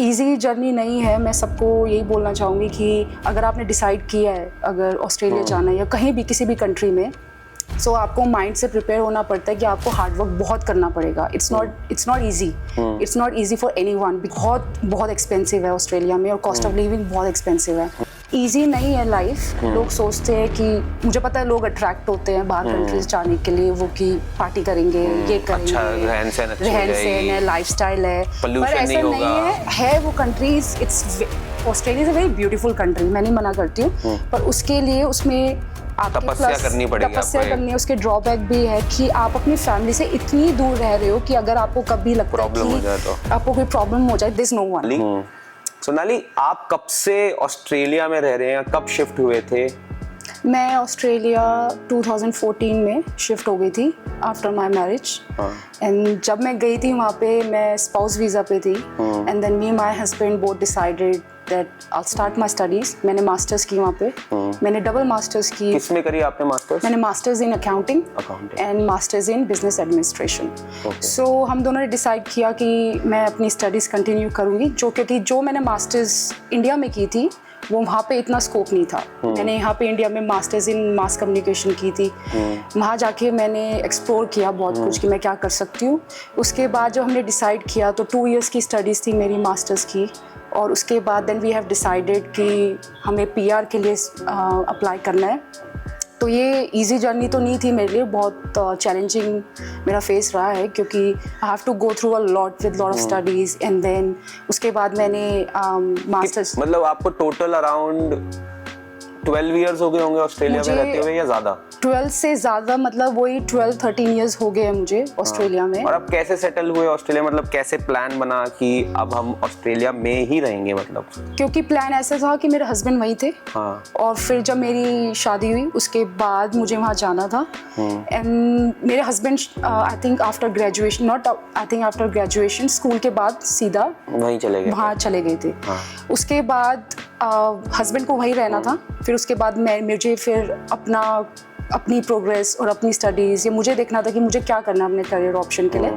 Easy journey नहीं है। मैं सबको यही बोलना चाहूँगी कि अगर आपने डिसाइड किया है अगर ऑस्ट्रेलिया जाना है या कहीं भी किसी भी कंट्री में, सो आपको माइंड से प्रिपेयर होना पड़ता है कि आपको हार्ड वर्क बहुत करना पड़ेगा। It's not easy for anyone. बहुत एक्सपेंसिव है ऑस्ट्रेलिया में और कॉस्ट ऑफ लिविंग बहुत एक्सपेंसिव है। ईजी नहीं है लाइफ। लोग सोचते हैं कि, मुझे पता है लोग अट्रैक्ट होते हैं बाहर कंट्रीज जाने के लिए, वो कि पार्टी करेंगे, ये करेंगे, अच्छा रहन सहन है, लाइफस्टाइल है, पर ऐसा नहीं है वो countries. Australia is a very beautiful country, मैं नहीं मना करती हूँ, पर उसके लिए उसमें तपस्या करनी पड़ेगी। तपस्या करनी है। उसके ड्रॉबैक भी है कि आप अपनी फैमिली से इतनी दूर रह रहे हो कि अगर आपको कभी लगता है कि आपको कोई प्रॉब्लम हो जाए, there is no one. Sonali, आप कब से ऑस्ट्रेलिया में रह रहे हैं, कब शिफ्ट हुए थे? मैं ऑस्ट्रेलिया 2014 में शिफ्ट हो गई थी आफ्टर माय मैरिज। एंड जब मैं गई थी वहाँ पे मैं स्पाउस वीज़ा पे थी। And than me my husband both decided that I start my studies. मैंने मास्टर्स की वहाँ पे। मैंने डबल मास्टर्स की। किसमें करी आपने मास्टर्स? मैंने masters in accounting and masters in business administration. So हम दोनों ने डिसाइड किया कि मैं अपनी स्टडीज़ कंटिन्यू करूँगी, क्योंकि जो मैंने मास्टर्स इंडिया में की थी वो वहाँ पे इतना स्कोप नहीं था। मैंने यहाँ पे इंडिया में मास्टर्स इन मास कम्युनिकेशन की थी। वहाँ जाके मैंने एक्सप्लोर किया बहुत कुछ कि मैं क्या कर सकती हूँ। उसके बाद जब हमने डिसाइड किया तो 2 इयर्स की स्टडीज़ थी मेरी मास्टर्स की, और उसके बाद देन वी हैव डिसाइडेड कि हमें PR के लिए अप्लाई करना है। तो ये इजी जर्नी तो नहीं थी मेरे लिए, बहुत चैलेंजिंग मेरा फेस रहा है, क्योंकि I have to go through a lot with lot of studies. And then उसके बाद मैंने मास्टर्स, मतलब आपको टोटल अराउंड 12 इयर्स हो गए होंगे ऑस्ट्रेलिया में रहते हुए या ज़्यादा? 12 से ज़्यादा, मतलब वही 12-13 इयर्स हो गए हैं मुझे ऑस्ट्रेलिया में। और अब कैसे सेटल हुए ऑस्ट्रेलिया, मतलब कैसे प्लान बना कि अब हम ऑस्ट्रेलिया में ही रहेंगे? मतलब क्योंकि प्लान ऐसा था कि मेरे हस्बैंड वहीं थे। और फिर जब मेरी शादी हुई उसके बाद मुझे वहाँ जाना था। एंड मेरे husband I think after graduation school के बाद सीधा वहीं चले गए थे। उसके बाद हस्बैंड को वहीं रहना था। फिर उसके बाद मुझे फिर अपनी प्रोग्रेस और अपनी स्टडीज़, ये मुझे देखना था कि मुझे क्या करना है अपने करियर ऑप्शन के लिए।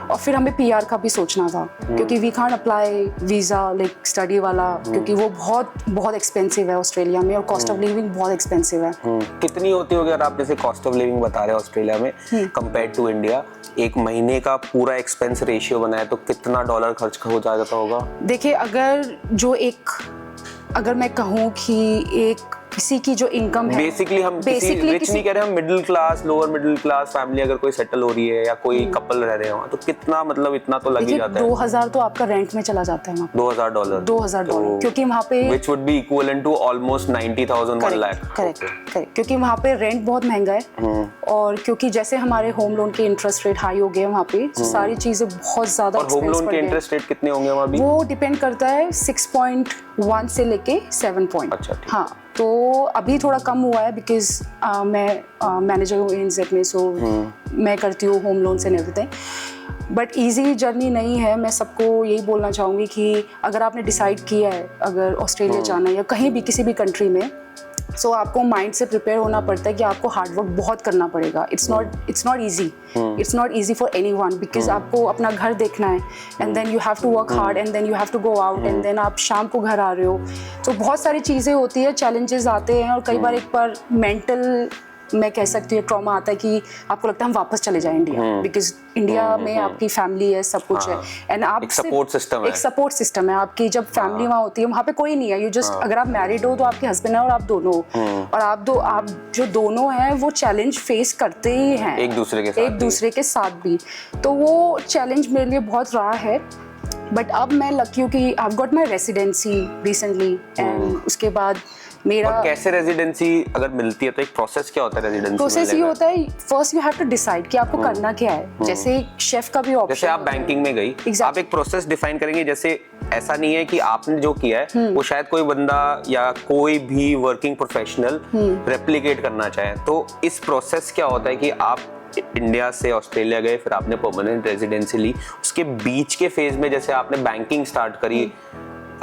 और फिर हमें PR का भी सोचना था, क्योंकि we can't apply visa like study वाला, क्योंकि वो बहुत एक्सपेंसिव है ऑस्ट्रेलिया में और कॉस्ट ऑफ लिविंग बहुत एक्सपेंसिव है। कितनी होती होगी अगर आप जैसे कॉस्ट ऑफ लिविंग बता रहे हैं ऑस्ट्रेलिया में कंपेयर टू इंडिया? एक महीने का पूरा एक्सपेंस रेशियो बनाए तो कितना डॉलर खर्च हो जाता होगा? देखिए, अगर मैं कहूँ कि किसी की जो इनकम है, बेसिकली हम रिच नहीं कह रहे, हम middle class, lower middle class family अगर कोई सेटल हो रही है या कोई कपल रह रहे हो, तो कितना, मतलब इतना तो लग ही जाता है। 2000 तो आपका रेंट में चला जाता है वहाँ पे। $2000 क्योंकि वहाँ पे which would be equivalent to almost 90,000 1 lakh. Correct, क्योंकि वहाँ पे रेंट बहुत महंगा है। और क्योंकि जैसे हमारे होम लोन के इंटरेस्ट रेट हाई हो गए वहाँ पे, सारी चीजें बहुत ज्यादा। और होम लोन के इंटरेस्ट रेट कितने होंगे वहाँ भी? वो डिपेंड करता है 6.1 से लेके 7 पॉइंट। अच्छा, हाँ, तो अभी थोड़ा कम हुआ है बिकॉज मैं मैनेजर हूँ ANZ में, सो मैं करती हूँ home loans and everything. But easy journey नहीं है। मैं सबको यही बोलना चाहूँगी कि अगर आपने डिसाइड किया है अगर ऑस्ट्रेलिया जाना है या कहीं भी किसी भी कंट्री में, सो आपको माइंड से प्रिपेयर होना पड़ता है कि आपको हार्ड वर्क बहुत करना पड़ेगा। It's not easy for anyone, because आपको अपना घर देखना है and then you have to work hard and then you have to go out and then आप शाम को घर आ रहे हो। तो बहुत सारी चीज़ें होती है, चैलेंजेस आते हैं, और कई बार एक बार मेंटल, मैं कह सकती हूँ, ट्रॉमा आता है कि आपको लगता है हम वापस चले जाएं इंडिया, बिकॉज इंडिया में आपकी फैमिली है, सब कुछ है, एंड आप एक सपोर्ट सिस्टम है आपकी। जब फैमिली वहाँ होती है, वहाँ पे कोई नहीं है, यू जस्ट, अगर आप मैरिड हो तो आपके हस्बैंड है और आप दोनों हो, और आप जो दोनों हैं वो चैलेंज फेस करते ही हैं एक दूसरे के साथ भी। तो वो चैलेंज मेरे लिए बहुत रहा है। बट अब मैं लकी हूँ कि I got my residency recently, and उसके बाद मेरा। और कैसे रेजिडेंसी अगर मिलती है तो एक प्रोसेस क्या होता है रेजिडेंसी? प्रोसेस ये होता है, first you have to decide कि आपको करना क्या है। जैसे शेफ का भी ऑप्शन, जैसे आप बैंकिंग में गई, आप एक प्रोसेस डिफाइन करेंगे। जैसे ऐसा नहीं है कि आपने जो किया है वो शायद कोई बंदा या कोई भी वर्किंग प्रोफेशनल रेप्लिकेट करना चाहे। तो इस प्रोसेस क्या होता है कि आप इंडिया से ऑस्ट्रेलिया गए, फिर आपने परमानेंट रेजिडेंसी ली, उसके बीच के फेज में जैसे आपने बैंकिंग स्टार्ट करी,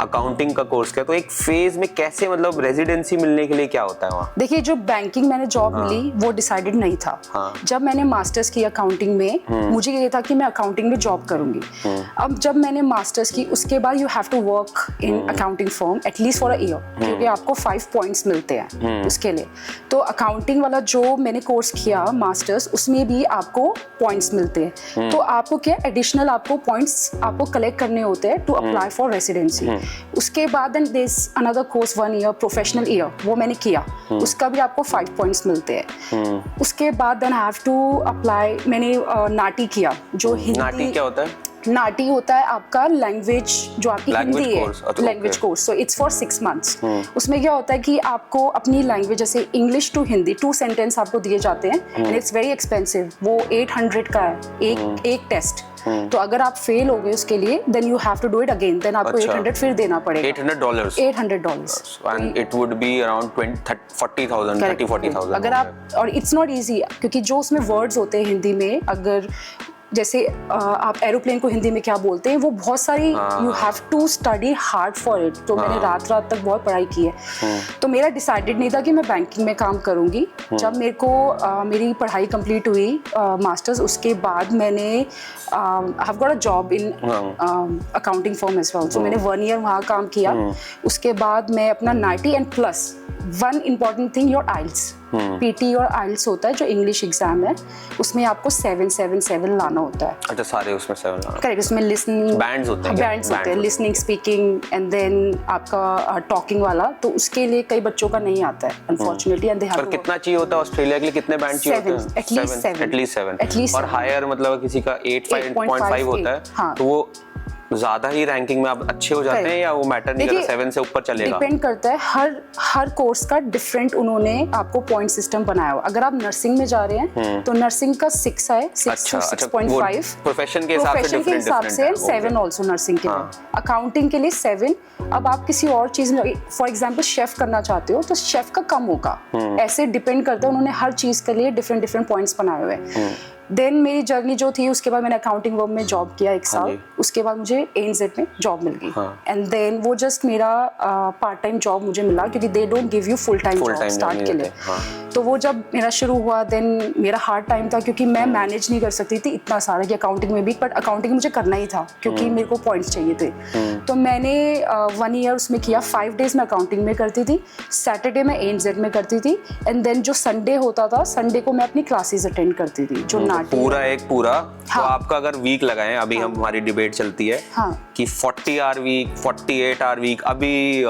अकाउंटिंग का कोर्स किया, तो एक फेज में कैसे मतलब रेजिडेंसी मिलने के लिए क्या होता है वहाँ? देखिए, जो बैंकिंग मैंने जॉब मिली वो डिसाइडेड नहीं था। जब मैंने मास्टर्स की अकाउंटिंग में, मुझे ये था कि मैं अकाउंटिंग में जॉब करूंगी। अब जब मैंने मास्टर्स की, उसके बाद you have to work in accounting firm at least for a year, क्योंकि आपको 5 पॉइंट्स मिलते हैं उसके लिए। तो अकाउंटिंग वाला जो मैंने कोर्स किया मास्टर्स, उसमें भी आपको पॉइंट्स मिलते हैं। तो आपको क्या एडिशनल आपको पॉइंट्स आपको कलेक्ट करने होते हैं टू अप्लाई फॉर रेसिडेंसी। उसके बाद then there is another course 1 year professional year, वो मैंने किया, उसका भी आपको 5 पॉइंट्स मिलते हैं। उसके बाद then I have to apply, मैंने नाटी किया, जो हिंदी। नाटी क्या होता है? नाटी होता है आपका लैंग्वेज, जो आपकी हिंदी है, language course. So it's for 6 months. उसमें क्या होता है कि आपको अपनी लैंग्वेज, जैसे इंग्लिश टू हिंदी 2 सेंटेंस आपको दिए जाते हैं, एंड इट्स वेरी एक्सपेंसिव। वो 800 का है एक टेस्ट। तो अगर आप फेल हो गए उसके लिए, then you have to do it again, then आपको 800 फिर देना पड़ेगा। $800 and it would be around 30,000 अगर आप, और इट्स नॉट इजी, क्योंकि जो उसमें वर्ड्स होते हैं हिंदी में, अगर जैसे आप एरोप्लेन को हिंदी में क्या बोलते हैं, वो बहुत सारी, you have to study hard for it. तो मैंने रात तक बहुत पढ़ाई की है। तो मेरा डिसाइडेड नहीं था कि मैं बैंकिंग में काम करूंगी। जब मेरे को मेरी पढ़ाई कंप्लीट हुई मास्टर्स, उसके बाद मैंने have got a job in accounting firm as well. So मैंने 1 ईयर वहाँ काम किया। उसके बाद मैं अपना 90 and plus 1 important thing, your IELTS, PT और आइल्स होता है जो इंग्लिश एग्जाम है, उसमें आपको 777 लाना होता है। अच्छा, सारे उसमें 7 लाना। करेक्ट। उसमें लिसनिंग, बैंड्स होते हैं, लिसनिंग, स्पीकिंग एंड देन आपका टॉकिंग वाला। तो उसके लिए कई बच्चों का नहीं आता है unfortunately, and they have to. और कितना चाहिए होता है ऑस्ट्रेलिया के लिए? कितने बैंड चाहिए होते हैं? एटलीस्ट 7। और हायर मतलब किसी का 8.5 होता है, तो वो ज्यादा ही रैंकिंग में आप अच्छे हो जाते हैं, या वो मैटर नहीं करता, 7 से ऊपर चलेगा? डिपेंड करता है, हर कोर्स का डिफरेंट उन्होंने आपको पॉइंट सिस्टम बनाया हो। अगर आप नर्सिंग में जा रहे हैं तो नर्सिंग का 6 है, 6 to 6.5 प्रोफेशन के हिसाब से 7 ऑल्सो नर्सिंग के लिए। अकाउंटिंग के लिए 7। अब आप किसी और चीज में, फॉर एग्जाम्पल शेफ करना चाहते हो, तो शेफ का कम होगा। ऐसे डिपेंड करता है, उन्होंने हर चीज के लिए डिफरेंट पॉइंट्स बनाए हुए हैं। देन मेरी जर्नी जो थी, उसके बाद मैंने अकाउंटिंग वर्म में जॉब किया 1 साल। उसके बाद मुझे ANZ में जॉब मिल गई, एंड देन वो जस्ट मेरा पार्ट टाइम जॉब मुझे मिला, क्योंकि they don't give you full time job start के लिए। तो वो जब मेरा शुरू हुआ, देन मेरा हार्ड टाइम था, क्योंकि मैं मैनेज नहीं कर सकती थी इतना सारा, कि अकाउंटिंग में भी, बट अकाउंटिंग मुझे करना ही था क्योंकि मेरे को पॉइंट्स चाहिए थे। तो मैंने 1 ईयर उसमें किया। 5 डेज मैं अकाउंटिंग में करती थी, सैटरडे मैं ANZ में करती थी, एंड देन जो संडे होता था, संडे को मैं अपनी क्लासेस अटेंड करती थी, जो नाटी पूरा। तो आपका अगर वीक लगाएं, अभी हम हमारी डिबेट चलती है कि 40 आवर वीक, 48 आवर वीक, अभी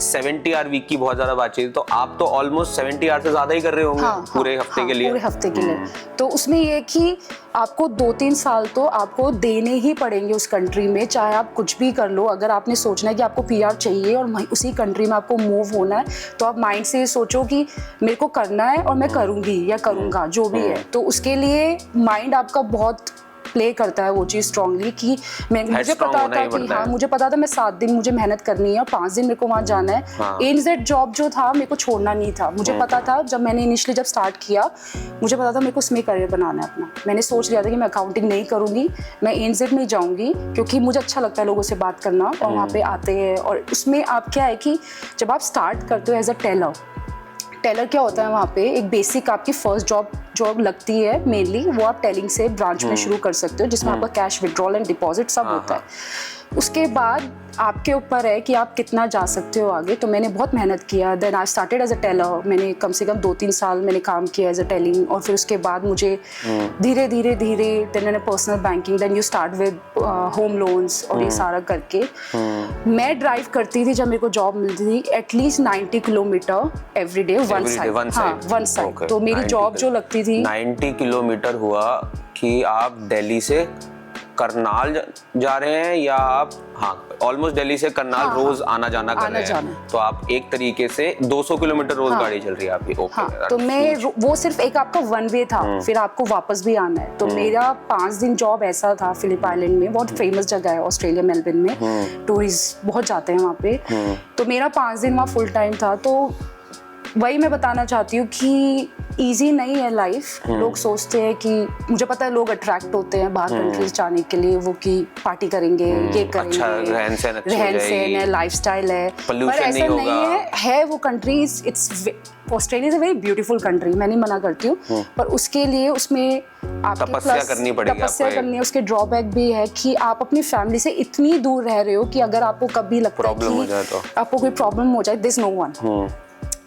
70 आवर वीक की बहुत ज्यादा बातचीत है, तो आप तो ऑलमोस्ट 70 आवर से ज्यादा ही कर रहे होंगे पूरे हफ्ते के लिए। पूरे हफ्ते के लिए। तो उसमें ये कि आपको 2-3 साल तो आपको देने ही पड़ेंगे उस कंट्री में, चाहे आप कुछ भी कर लो। अगर आपने सोचना है कि आपको PR चाहिए और उसी कंट्री में आपको मूव होना है, तो आप माइंड से सोचो कि मेरे को करना है और मैं करूंगी या करूंगा, जो भी है। तो उसके लिए माइंड आपका बहुत प्ले करता है वो चीज़ स्ट्रांगली, कि मुझे पता था कि मुझे पता था मैं 7 दिन मुझे मेहनत करनी है और 5 दिन मेरे को वहाँ जाना है। ANZ जॉब जो था, मेरे को छोड़ना नहीं था। मुझे पता था, जब मैंने इनिशियली जब स्टार्ट किया, मुझे पता था मेरे को उसमें करियर बनाना है अपना। मैंने सोच लिया था कि मैं अकाउंटिंग नहीं करूँगी, मैं ANZ में जाऊँगी, क्योंकि मुझे अच्छा लगता है लोगों से बात करना, और वहाँ पे आते हैं। और उसमें आप क्या है कि जब आप स्टार्ट करते हो एज अ टेलर क्या होता है, वहाँ पे एक बेसिक आपकी फर्स्ट जॉब लगती है मेनली, वो आप टेलिंग से ब्रांच में शुरू कर सकते हो, जिसमें आपका कैश विड्रॉल एंड डिपॉजिट सब होता है। उसके बाद आपके ऊपर है कि आप कितना जा सकते हो आगे। तो मैंने बहुत मेहनत किया। Then I started as a tailor. मैंने कम से कम 2-3 साल मैंने काम किया एज अ टेलिंग, और फिर उसके बाद मुझे धीरे देन मैंने personal banking, then you start with home loans, और ये सारा करके मैं ड्राइव करती थी। जब मेरे को जॉब मिलती थी at least 90 kilometre every day, one side. तो मेरी जॉब जो लगती थी 90 किलोमीटर हुआ कि आप दिल्ली से करनाल जा रहे हैं, या आप ऑलमोस्ट दिल्ली से करनाल रोज आना जाना कर रहे हैं, तो आप एक तरीके से 200 किलोमीटर रोज गाड़ी चल रही है आपकी। तो मैं वो सिर्फ एक आपका 1 वे था, फिर आपको वापस भी आना है। तो मेरा 5 दिन जॉब ऐसा था फिलिप आइलैंड में, बहुत फेमस जगह है ऑस्ट्रेलिया, मेलबर्न में टूरिस्ट बहुत जाते हैं वहाँ पे। तो मेरा 5 दिन वहाँ फुल टाइम था। तो वही मैं बताना चाहती हूँ कि इजी नहीं है लाइफ। लोग सोचते हैं कि, मुझे पता है लोग अट्रैक्ट होते हैं बाहर कंट्रीज जाने के लिए, वो कि पार्टी करेंगे, ये करेंगे, अच्छा रहन सहन है, लाइफस्टाइल है, पर ऐसा नहीं है वो countries. It's Australia is a very beautiful country, मैं नहीं मना करती हूँ, पर उसके लिए उसमें आपकी तपस्या करनी पड़ेगी, तपस्या करनी है। उसके ड्रॉबैक भी है कि आप अपनी फैमिली से इतनी दूर रह रहे हो कि अगर आपको कभी लगता है कि आपको कोई प्रॉब्लम हो जाए, दिस नो वन।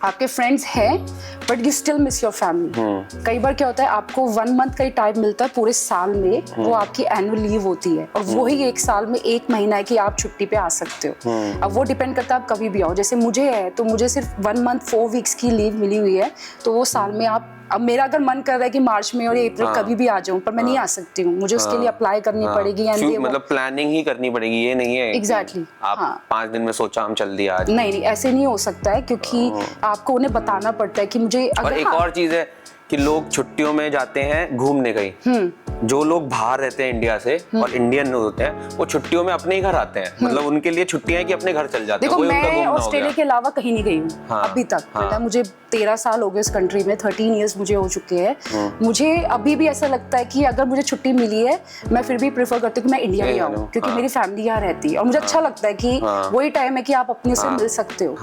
आपके फ्रेंड्स हैं but you still miss your family. कई बार क्या होता है, आपको 1 मंथ का ही टाइम मिलता है पूरे साल में, वो आपकी एनुअल लीव होती है, और वही 1 साल में 1 महीना है कि आप छुट्टी पे आ सकते हो। अब वो डिपेंड करता है आप कभी भी आओ। जैसे मुझे है तो मुझे सिर्फ 1 मंथ 4 वीक्स की लीव मिली हुई है, तो वो साल में आप, अब मेरा अगर मन कर रहा है कि मार्च में और अप्रैल कभी भी आ जाऊं, पर मैं नहीं आ सकती हूँ, मुझे उसके लिए अप्लाई करनी पड़ेगी। मतलब प्लानिंग ही करनी पड़ेगी, ये नहीं है एग्जैक्टली आप 5 दिन में सोचा हम चल दिया आज। नहीं, ऐसे नहीं हो सकता है, क्योंकि आपको उन्हें बताना पड़ता है कि मुझे अगर, और एक और चीज है कि लोग छुट्टियों में जाते हैं घूमने कहीं। जो लोग बाहर रहते हैं इंडिया से और इंडियन होते हैं, वो छुट्टियों में अपने ही घर आते हैं। मतलब उनके लिए छुट्टियां हैं कि अपने घर चल जाते हैं। देखो मैं ऑस्ट्रेलिया के अलावा कहीं नहीं गई हूँ अभी तक। मतलब मुझे 13 साल हो गए इस कंट्री में, 13 इयर्स मुझे हो चुके हैं। मुझे अभी भी ऐसा लगता है कि अगर मुझे छुट्टी मिली है, मैं फिर भी प्रेफर करती हूँ कि मैं इंडिया ही आऊँ, क्योंकि मेरी फैमिली यहाँ रहती है और मुझे अच्छा लगता है कि वही टाइम है कि आप अपने से मिल सकते हो।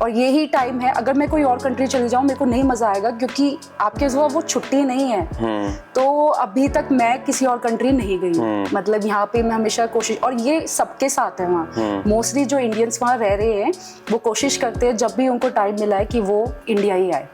और यही टाइम है, अगर मैं कोई और कंट्री चली जाऊँ मेरे को नहीं मजा आएगा, क्योंकि आपके जो वो छुट्टी नहीं है। तो अभी तक मैं किसी और कंट्री नहीं गई हूँ। मतलब यहाँ पे मैं हमेशा कोशिश, और ये सबके साथ है वहाँ, मोस्टली जो इंडियंस वहाँ रह रहे हैं वो कोशिश करते हैं जब भी उनको टाइम मिला है कि वो इंडिया ही आए।